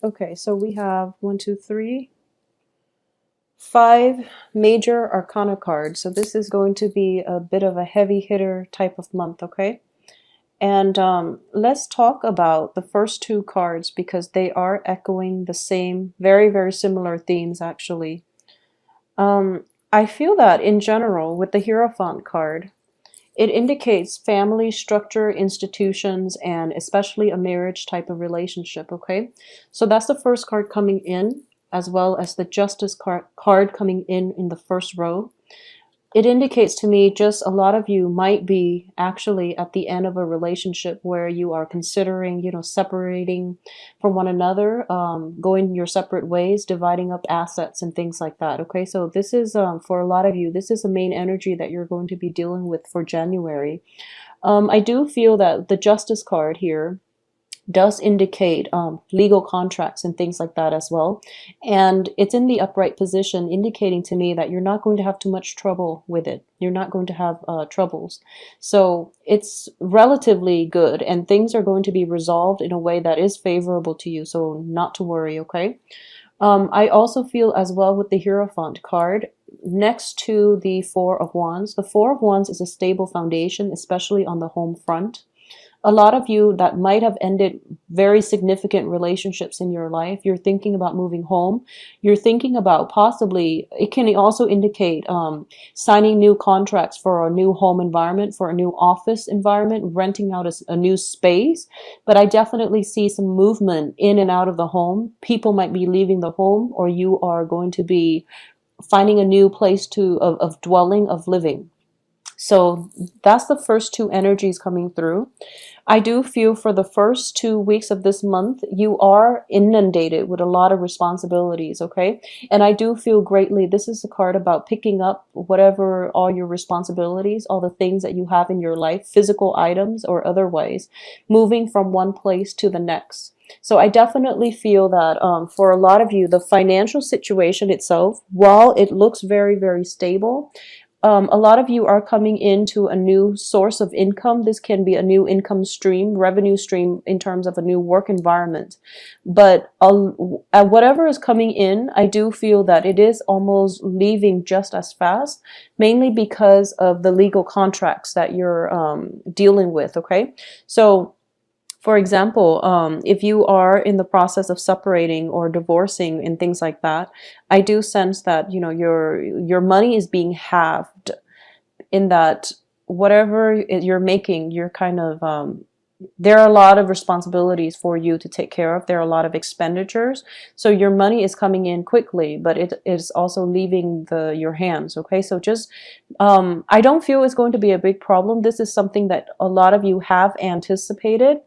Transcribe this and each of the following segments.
Okay, so we have 5 major arcana cards. So this is going to be a bit of a heavy hitter type of month, okay? And let's talk about the first 2 cards because they are echoing the same, very, very similar themes actually. I feel that in general, with the Hierophant card, it indicates family structure, institutions, and especially a marriage type of relationship, okay? So that's the first card coming in, as well as the Justice card coming in the first row. It indicates to me just a lot of you might be actually at the end of a relationship where you are considering, separating from one another, going your separate ways, dividing up assets and things like that. Okay, so this is for a lot of you, this is the main energy that you're going to be dealing with for January. I do feel that the Justice card here does indicate legal contracts and things like that as well. And it's in the upright position, indicating to me that you're not going to have too much trouble with it. You're not going to have troubles. So it's relatively good, and things are going to be resolved in a way that is favorable to you. So not to worry, okay? I also feel as well with the Hierophant card, next to the Four of Wands. The Four of Wands is a stable foundation, especially on the home front. A lot of you that might have ended very significant relationships in your life, you're thinking about moving home. You're thinking about possibly, it can also indicate signing new contracts for a new home environment, for a new office environment, renting out a new space. But I definitely see some movement in and out of the home. People might be leaving the home, or you are going to be finding a new place of dwelling, of living. So that's the first 2 energies coming through. I do feel for the first 2 weeks of this month, you are inundated with a lot of responsibilities, okay? And I do feel greatly, this is a card about picking up whatever, all your responsibilities, all the things that you have in your life, physical items or otherwise, moving from one place to the next. So I definitely feel that for a lot of you, the financial situation itself, while it looks very, very stable, a lot of you are coming into a new source of income. This can be a new income stream, revenue stream in terms of a new work environment. But whatever is coming in, I do feel that it is almost leaving just as fast, mainly because of the legal contracts that you're dealing with, okay? So for example, if you are in the process of separating or divorcing and things like that, I do sense that, your money is being halved, in that whatever you're making, you're kind of, there are a lot of responsibilities for you to take care of. There are a lot of expenditures. So your money is coming in quickly, but it is also leaving your hands. Okay. So just, I don't feel it's going to be a big problem. This is something that a lot of you have anticipated,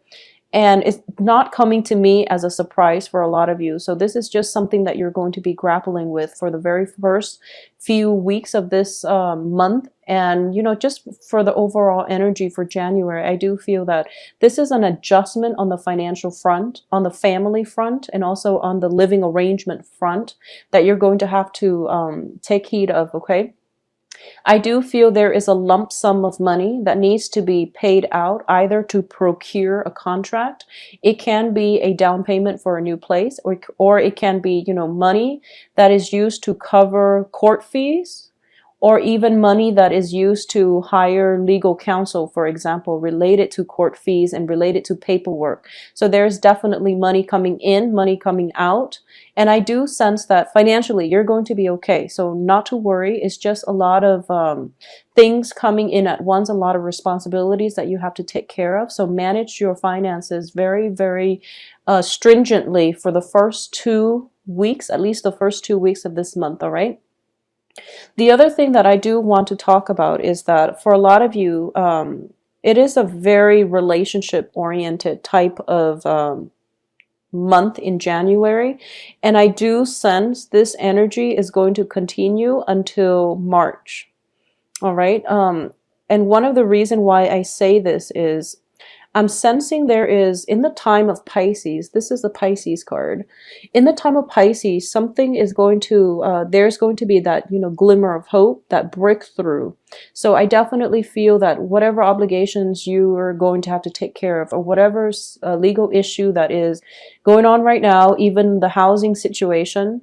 and it's not coming to me as a surprise for a lot of you. So this is just something that you're going to be grappling with for the very first few weeks of this month. And, just for the overall energy for January, I do feel that this is an adjustment on the financial front, on the family front, and also on the living arrangement front that you're going to have to take heed of, okay? I do feel there is a lump sum of money that needs to be paid out, either to procure a contract. It can be a down payment for a new place, or it can be, money that is used to cover court fees, or even money that is used to hire legal counsel, for example, related to court fees and related to paperwork. So there's definitely money coming in, money coming out. And I do sense that financially you're going to be okay. So not to worry. It's just a lot of things coming in at once, a lot of responsibilities that you have to take care of. So manage your finances very, very stringently for the first 2 weeks, at least the first 2 weeks of this month, all right? The other thing that I do want to talk about is that for a lot of you, it is a very relationship-oriented type of month in January. And I do sense this energy is going to continue until March. All right. And one of the reasons why I say this is I'm sensing there is, in the time of Pisces, this is the Pisces card. In the time of Pisces, something is going to, there's going to be that, glimmer of hope, that breakthrough. So I definitely feel that whatever obligations you are going to have to take care of, or whatever legal issue that is going on right now, even the housing situation,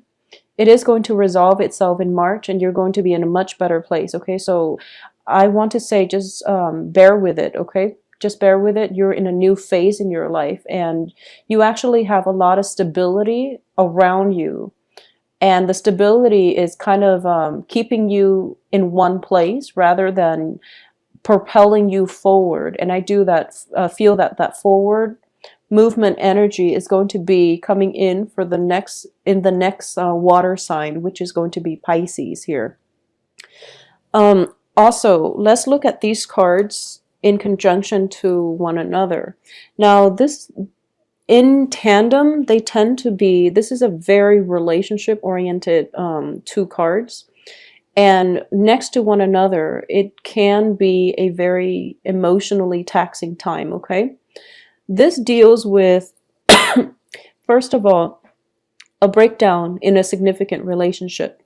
it is going to resolve itself in March, and you're going to be in a much better place. Okay, so I want to say just bear with it. Okay, just bear with it. You're in a new phase in your life, and you actually have a lot of stability around you, and the stability is kind of keeping you in one place rather than propelling you forward. And I do that, feel that that forward movement energy is going to be coming in for the next water sign, which is going to be Pisces here. Also, let's look at these cards in conjunction to one another. Now, this in tandem, they tend to be, this is a very relationship oriented two cards. And next to one another, it can be a very emotionally taxing time, okay? This deals with, first of all, a breakdown in a significant relationship.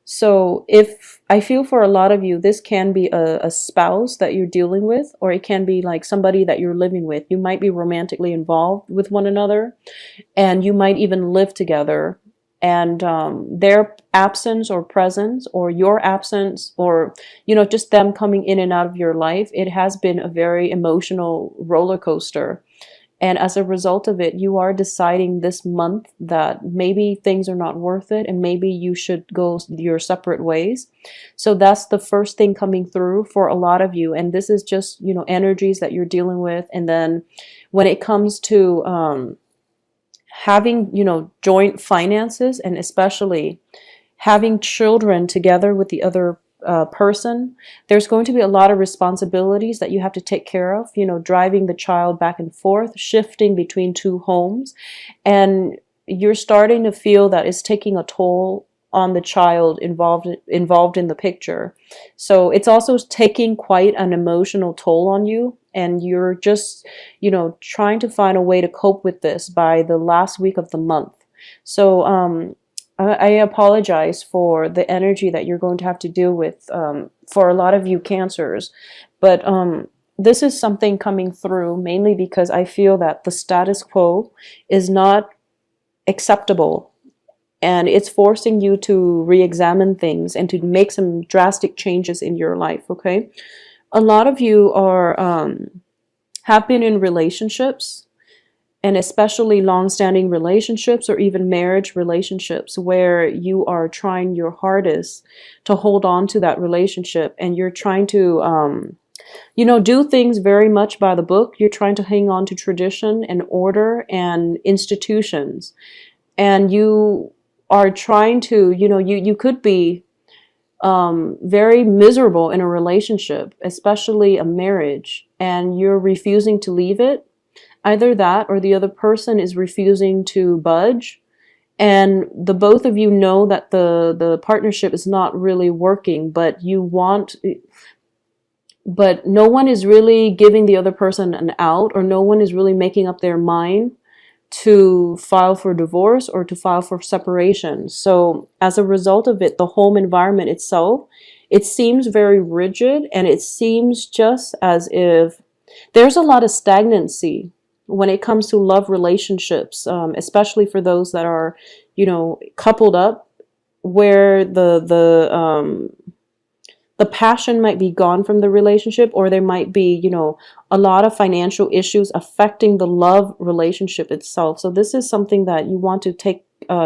So if I feel for a lot of you, this can be a spouse that you're dealing with, or it can be like somebody that you're living with. You might be romantically involved with one another, and you might even live together. And their absence or presence, or your absence, or just them coming in and out of your life, it has been a very emotional roller coaster. And as a result of it, you are deciding this month that maybe things are not worth it, and maybe you should go your separate ways. So that's the first thing coming through for a lot of you. And this is just energies that you're dealing with. And then when it comes to having joint finances, and especially having children together with the other person, there's going to be a lot of responsibilities that you have to take care of, driving the child back and forth, shifting between two homes, and you're starting to feel that it's taking a toll on the child involved in the picture. So it's also taking quite an emotional toll on you, and you're just trying to find a way to cope with this by the last week of the month. So I apologize for the energy that you're going to have to deal with for a lot of you Cancers, but this is something coming through mainly because I feel that the status quo is not acceptable, and it's forcing you to re-examine things and to make some drastic changes in your life. Okay, a lot of you are have been in relationships, and especially long-standing relationships or even marriage relationships, where you are trying your hardest to hold on to that relationship, and you're trying to do things very much by the book. You're trying to hang on to tradition and order and institutions, and you are trying to you could be very miserable in a relationship, especially a marriage, and you're refusing to leave it. Either that, or the other person is refusing to budge, and the both of you know that the partnership is not really working, but no one is really giving the other person an out, or no one is really making up their mind to file for divorce or to file for separation. So as a result of it, the home environment itself, it seems very rigid, and it seems just as if there's a lot of stagnancy when it comes to love relationships, especially for those that are, coupled up, where the passion might be gone from the relationship, or there might be, a lot of financial issues affecting the love relationship itself. So this is something that you want to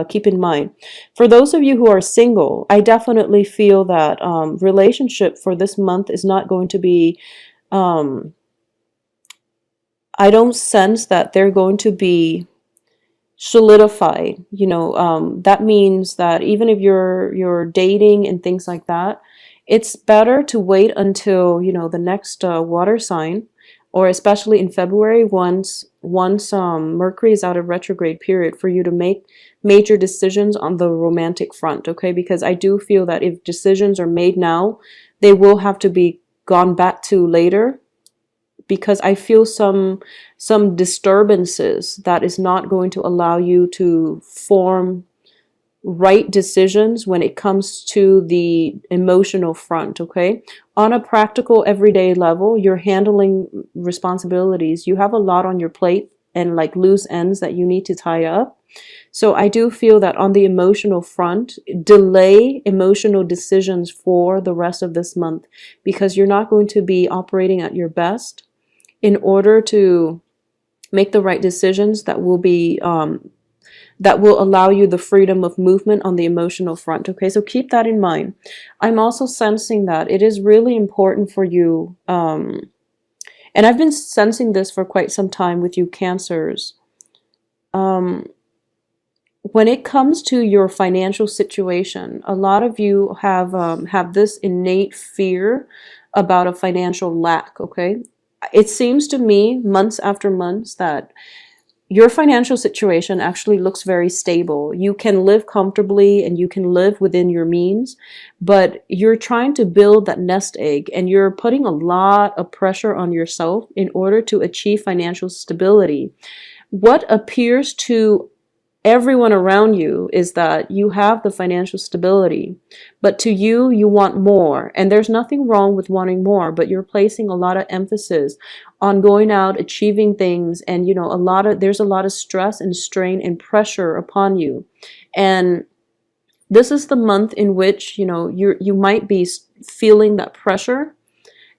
keep in mind. For those of you who are single, I definitely feel that relationship for this month is not going to be I don't sense that they're going to be solidified. That means that even if you're dating and things like that, it's better to wait until the next water sign, or especially in February, once Mercury is out of retrograde period, for you to make major decisions on the romantic front. Okay, because I do feel that if decisions are made now, they will have to be gone back to later because I feel some disturbances that is not going to allow you to form right decisions when it comes to the emotional front, okay? On a practical everyday level, you're handling responsibilities. You have a lot on your plate and like loose ends that you need to tie up. So I do feel that on the emotional front, delay emotional decisions for the rest of this month because you're not going to be operating at your best in order to make the right decisions that will be that will allow you the freedom of movement on the emotional front. Okay, so keep that in mind. I'm also sensing that it is really important for you, and I've been sensing this for quite some time with you Cancers. Um, when it comes to your financial situation, a lot of you have this innate fear about a financial lack. Okay, it seems to me months after months that your financial situation actually looks very stable. You can live comfortably and you can live within your means, but you're trying to build that nest egg and you're putting a lot of pressure on yourself in order to achieve financial stability. What appears to everyone around you is that you have the financial stability, but to you, you want more. And there's nothing wrong with wanting more, but you're placing a lot of emphasis on going out, achieving things. And, there's a lot of stress and strain and pressure upon you. And this is the month in which, you might be feeling that pressure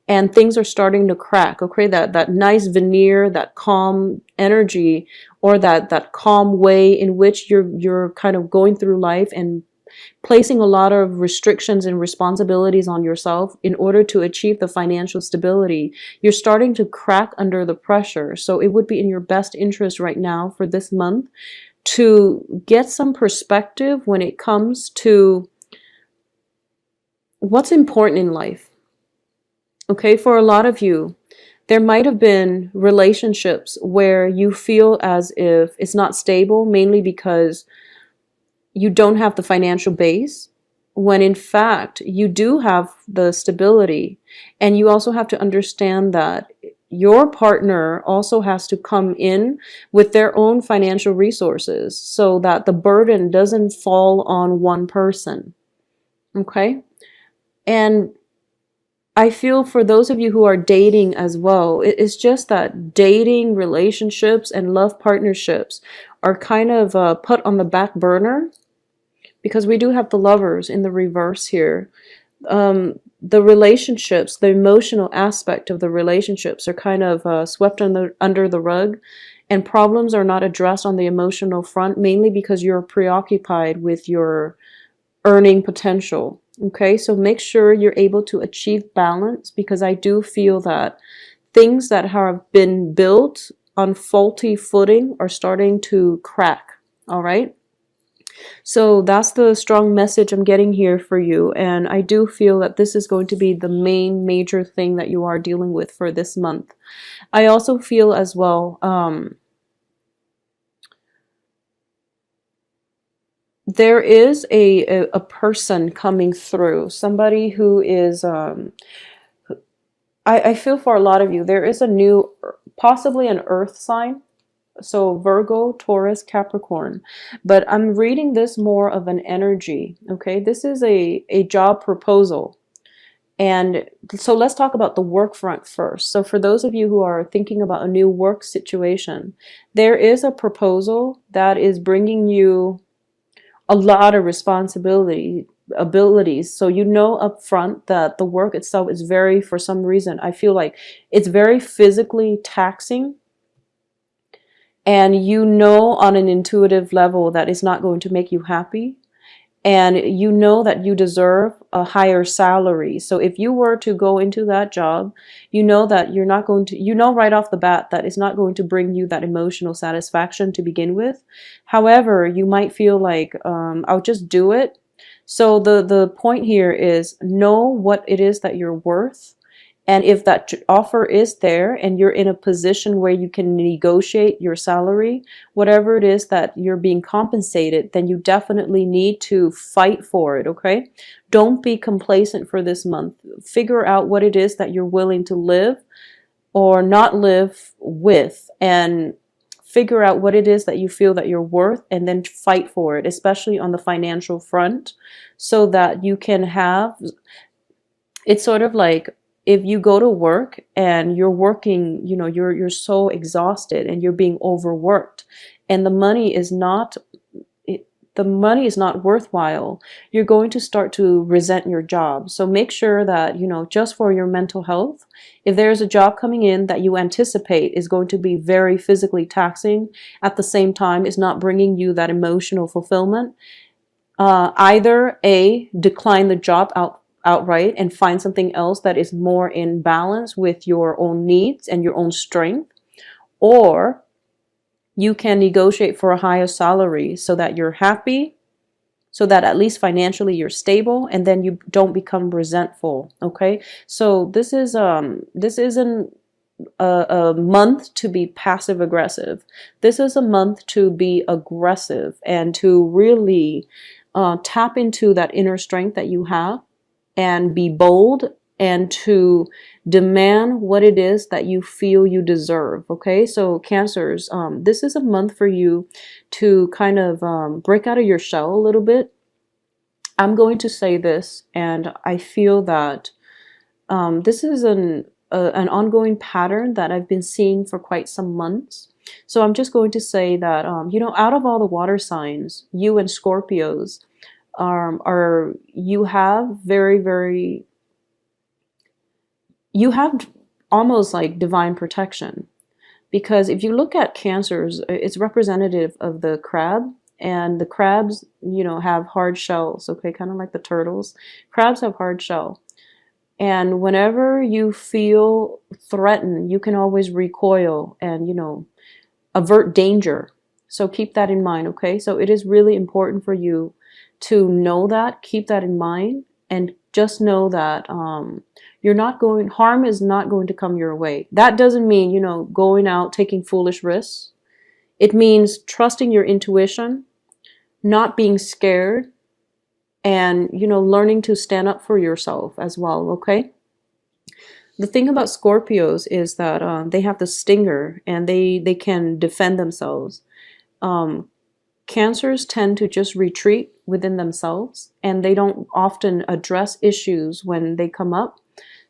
and things are starting to crack. Okay, that nice veneer, that calm energy, or that calm way in which you're kind of going through life and placing a lot of restrictions and responsibilities on yourself in order to achieve the financial stability, you're starting to crack under the pressure. So it would be in your best interest right now for this month to get some perspective when it comes to what's important in life. Okay, for a lot of you, there might have been relationships where you feel as if it's not stable, mainly because you don't have the financial base, when in fact you do have the stability. And you also have to understand that your partner also has to come in with their own financial resources so that the burden doesn't fall on one person. Okay? And I feel for those of you who are dating as well, it's just that dating relationships and love partnerships are kind of put on the back burner because we do have the Lovers in the reverse here. The relationships, the emotional aspect of the relationships are kind of swept under the rug, and problems are not addressed on the emotional front, mainly because you're preoccupied with your earning potential. Okay, so make sure you're able to achieve balance, because I do feel that things that have been built on faulty footing are starting to crack. All right. So that's the strong message I'm getting here for you. And I do feel that this is going to be the main major thing that you are dealing with for this month. I also feel as well, there is a person coming through, somebody who is, I feel for a lot of you, there is a new, possibly an earth sign. So Virgo, Taurus, Capricorn. But I'm reading this more of an energy, okay? This is a job proposal. And so let's talk about the work front first. So for those of you who are thinking about a new work situation, there is a proposal that is bringing you a lot of abilities. So you know up front that the work itself is very, for some reason, I feel like it's very physically taxing. And you know on an intuitive level that it's not going to make you happy. And you know that you deserve a higher salary. So if you were to go into that job, you know that you're not going to, you know right off the bat that it's not going to bring you that emotional satisfaction to begin with. However, you might feel like, I'll just do it. So the point here is know what it is that you're worth. And if that offer is there and you're in a position where you can negotiate your salary, whatever it is that you're being compensated, then you definitely need to fight for it, okay? Don't be complacent for this month. Figure out what it is that you're willing to live or not live with, and figure out what it is that you feel that you're worth, and then fight for it, especially on the financial front, so that you can have, it's sort of like if you go to work and you're working, you know, you're so exhausted and you're being overworked, and the money is not worthwhile, you're going to start to resent your job. So make sure that, you know, just for your mental health, if there's a job coming in that you anticipate is going to be very physically taxing, at the same time is not bringing you that emotional fulfillment, either A, decline the job outright and find something else that is more in balance with your own needs and your own strength, or you can negotiate for a higher salary so that you're happy, so that at least financially you're stable, and then you don't become resentful. Okay, so this isn't a month to be passive aggressive. This is a month to be aggressive and to really tap into that inner strength that you have and be bold and to demand what it is that you feel you deserve. Okay, so Cancers, this is a month for you to kind of break out of your shell a little bit. I'm going to say this, and I feel that this is an ongoing pattern that I've been seeing for quite some months. So I'm just going to say that, you know, out of all the water signs, you and Scorpios you have you have almost like divine protection. Because if you look at Cancers, it's representative of the crab, and the crabs, you know, have hard shells, okay, kind of like the turtles. Crabs have hard shell. And whenever you feel threatened, you can always recoil and, you know, avert danger. So keep that in mind, okay? So it is really important for you to know that, keep that in mind, and just know that harm is not going to come your way. That doesn't mean, you know, going out taking foolish risks. It means trusting your intuition, not being scared, and, you know, learning to stand up for yourself as well, okay? The thing about Scorpios is that they have the stinger, and they can defend themselves. Cancers tend to just retreat within themselves, and they don't often address issues when they come up.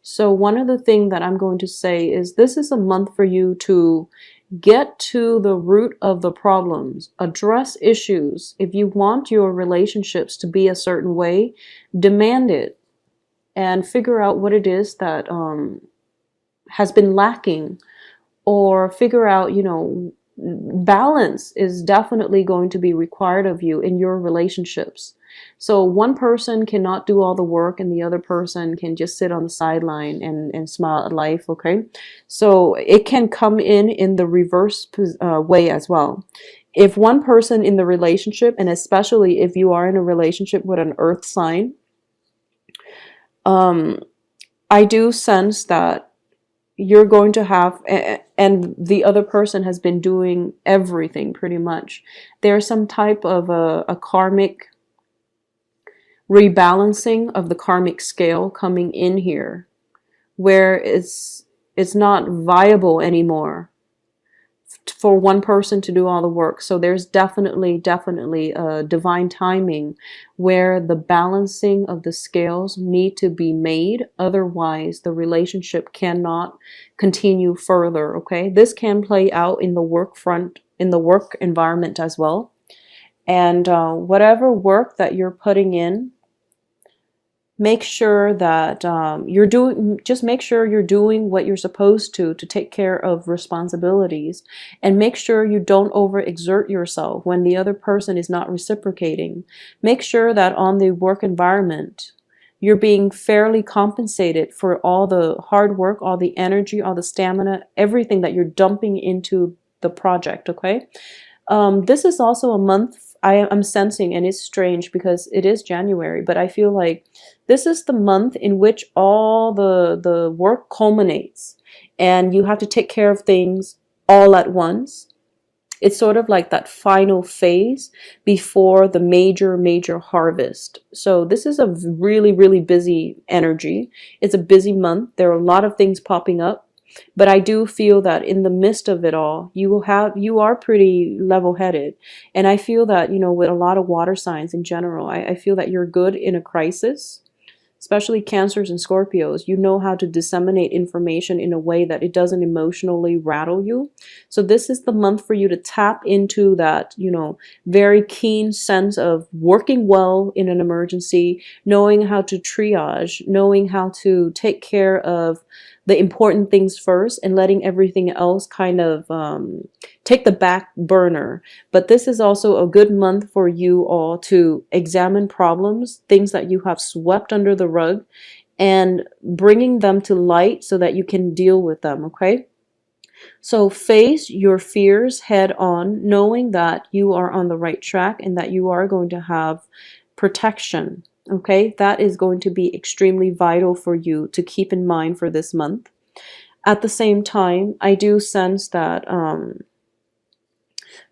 So one of the things that I'm going to say is this is a month for you to get to the root of the problems, address issues. If you want your relationships to be a certain way, demand it and figure out what it is that has been lacking, or figure out, you know, balance is definitely going to be required of you in your relationships. So one person cannot do all the work and the other person can just sit on the sideline and smile at life, okay? So it can come in the reverse way as well. If one person in the relationship, and especially if you are in a relationship with an earth sign, I do sense that you're going to have, and the other person has been doing everything pretty much. There's some type of a karmic rebalancing of the karmic scale coming in here, where it's not viable anymore for one person to do all the work. So there's definitely a divine timing where the balancing of the scales need to be made. Otherwise, the relationship cannot continue further, okay? This can play out in the work front, in the work environment as well. And whatever work that you're putting in, make sure that make sure you're doing what you're supposed to take care of responsibilities, and make sure you don't overexert yourself when the other person is not reciprocating. Make sure that on the work environment, you're being fairly compensated for all the hard work, all the energy, all the stamina, everything that you're dumping into the project, okay? This is also a month I'm sensing, and it's strange because it is January, but I feel like this is the month in which all the work culminates and you have to take care of things all at once. It's sort of like that final phase before the major harvest. So this is a really busy energy. It's a busy month. There are a lot of things popping up. But I do feel that in the midst of it all, you are pretty level-headed. And I feel that, with a lot of water signs in general, I feel that you're good in a crisis, especially Cancers and Scorpios. You know how to disseminate information in a way that it doesn't emotionally rattle you. So this is the month for you to tap into that, very keen sense of working well in an emergency, knowing how to triage, knowing how to take care of the important things first and letting everything else kind of take the back burner. But this is also a good month for you all to examine problems, things that you have swept under the rug, and bringing them to light so that you can deal with them, okay? So face your fears head on, knowing that you are on the right track and that you are going to have protection. Okay, that is going to be extremely vital for you to keep in mind for this month. At the same time, I do sense that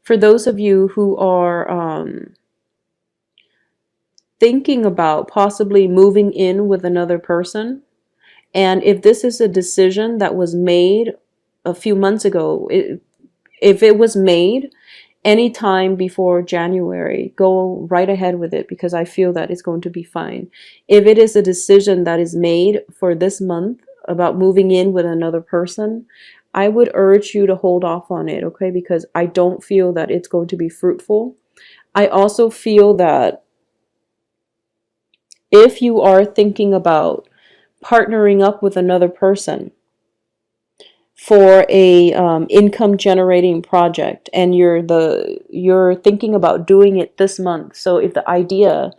for those of you who are thinking about possibly moving in with another person, and if this is a decision that was made a few months ago, if it was made anytime before January, go right ahead with it, because I feel that it's going to be fine. If it is a decision that is made for this month about moving in with another person, I would urge you to hold off on it, okay? Because I don't feel that it's going to be fruitful. I also feel that if you are thinking about partnering up with another person for a income generating project, and you're thinking about doing it this month. So if the idea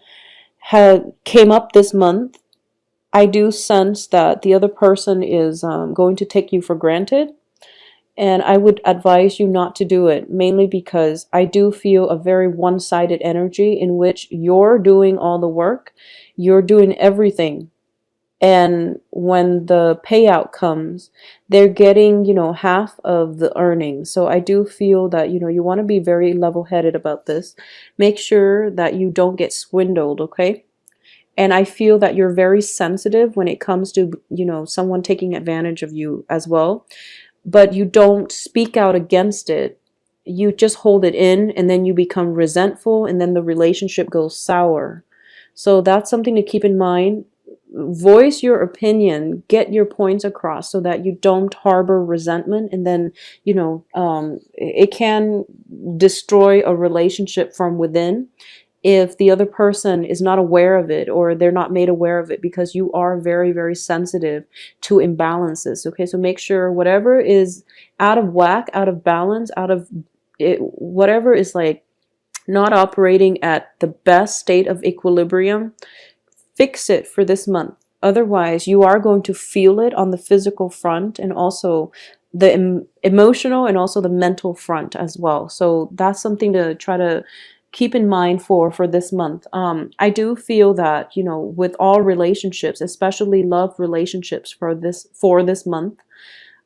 came up this month, I do sense that the other person is going to take you for granted, and I would advise you not to do it, mainly because I do feel a very one-sided energy in which you're doing all the work, you're doing everything. And when the payout comes, they're getting, half of the earnings. So I do feel that, you want to be very level-headed about this. Make sure that you don't get swindled, okay? And I feel that you're very sensitive when it comes to, someone taking advantage of you as well. But you don't speak out against it. You just hold it in, and then you become resentful, and then the relationship goes sour. So that's something to keep in mind. Voice your opinion, get your points across so that you don't harbor resentment, and then it can destroy a relationship from within if the other person is not aware of it, or they're not made aware of it, because you are very, very sensitive to imbalances. Okay, so make sure whatever is out of whack, out of balance, out of it, whatever is like not operating at the best state of equilibrium, fix it for this month. Otherwise, you are going to feel it on the physical front, and also the emotional and also the mental front as well. So that's something to try to keep in mind for this month. I do feel that, with all relationships, especially love relationships for this month,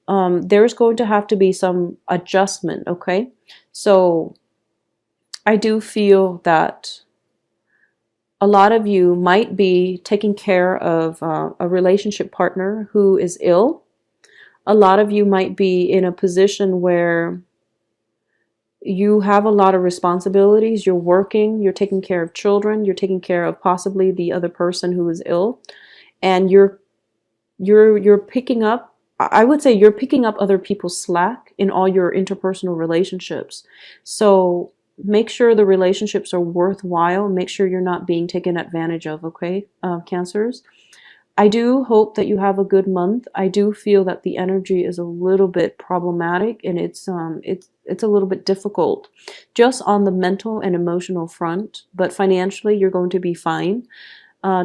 there's going to have to be some adjustment, okay? So I do feel that a lot of you might be taking care of a relationship partner who is ill. A lot of you might be in a position where you have a lot of responsibilities. You're working, you're taking care of children, you're taking care of possibly the other person who is ill, and you're picking up, I would say you're picking up other people's slack in all your interpersonal relationships. So make sure the relationships are worthwhile. Make sure you're not being taken advantage of, okay, Cancers? I do hope that you have a good month. I do feel that the energy is a little bit problematic, and it's a little bit difficult just on the mental and emotional front, but financially you're going to be fine.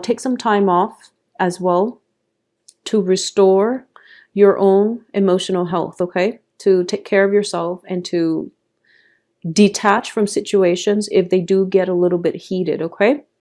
Take some time off as well to restore your own emotional health, okay? To take care of yourself and to detach from situations if they do get a little bit heated, okay?